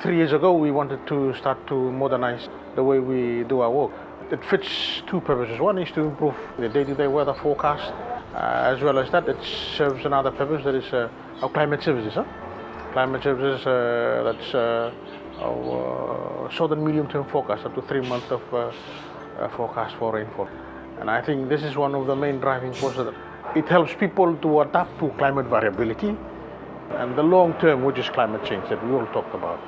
3 years ago, we wanted to start to modernize the way we do our work. It fits two purposes. One is to improve the day-to-day weather forecast. As well as that, it serves another purpose, that is our climate services. Climate services, that's our short and medium-term forecast, up to 3 months of forecast for rainfall. And I think this is one of the main driving forces. It helps people to adapt to climate variability and the long term, which is climate change that we all talked about.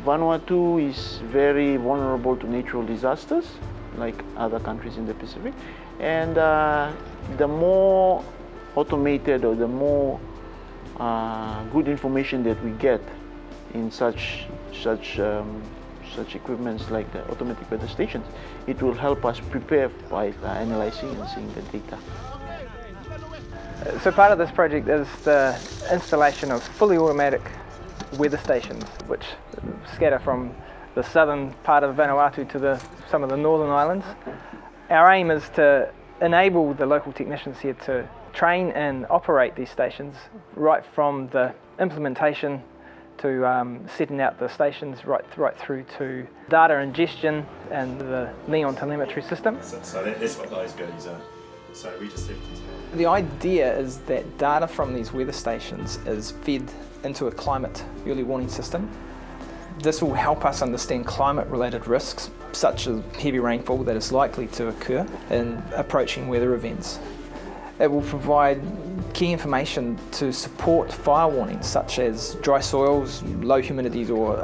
Vanuatu is very vulnerable to natural disasters, like other countries in the Pacific. And the more automated or the more good information that we get in such equipments like the automatic weather stations, it will help us prepare by analyzing and seeing the data. So part of this project is the installation of fully automatic weather stations, which scatter from the southern part of Vanuatu to some of the northern islands. Our aim is to enable the local technicians here to train and operate these stations right from the implementation to setting out the stations right through to data ingestion and the neon telemetry system. So that's what those goodies are. So we just have to... The idea is that data from these weather stations is fed into a climate early warning system. This will help us understand climate-related risks, such as heavy rainfall that is likely to occur in approaching weather events. It will provide key information to support fire warnings, such as dry soils, low humidities, or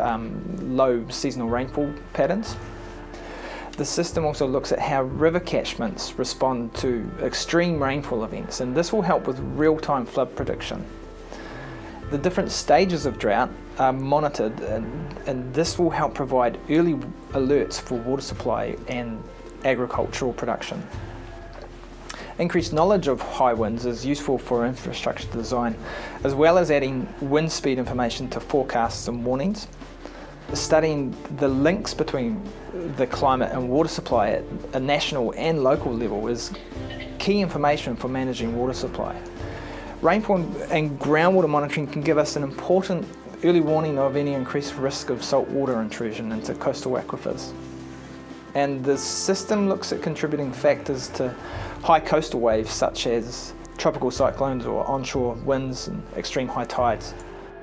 low seasonal rainfall patterns. The system also looks at how river catchments respond to extreme rainfall events, and this will help with real-time flood prediction. The different stages of drought are monitored, and this will help provide early alerts for water supply and agricultural production. Increased knowledge of high winds is useful for infrastructure design, as well as adding wind speed information to forecasts and warnings. Studying the links between the climate and water supply at a national and local level is key information for managing water supply. Rainfall and groundwater monitoring can give us an important early warning of any increased risk of saltwater intrusion into coastal aquifers. And the system looks at contributing factors to high coastal waves, such as tropical cyclones or onshore winds and extreme high tides.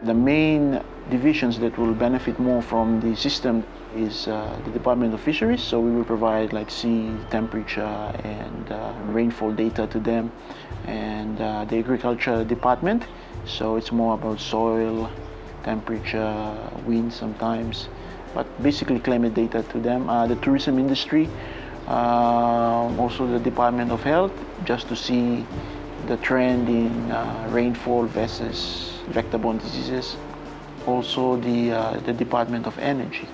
The main divisions that will benefit more from the system is the Department of Fisheries, so we will provide like sea temperature and rainfall data to them, and the Agriculture Department, so it's more about soil, temperature, wind sometimes, but basically climate data to them. The tourism industry, also the Department of Health, just to see the trend in rainfall versus vector-borne diseases. Also the Department of Energy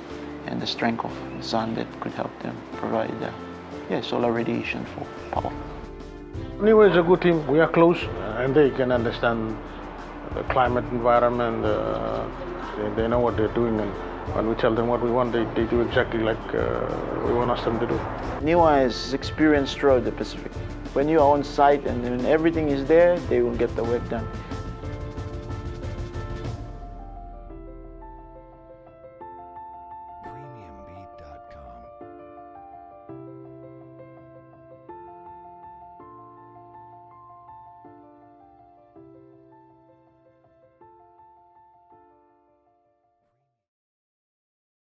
and the strength of the sun that could help them provide solar radiation for power. Niwa is a good team. We are close, and they can understand the climate environment. They know what they're doing, and when we tell them what we want, they do exactly like we want us them to do. Niwa is experienced throughout the Pacific. When you are on site and when everything is there, they will get the work done.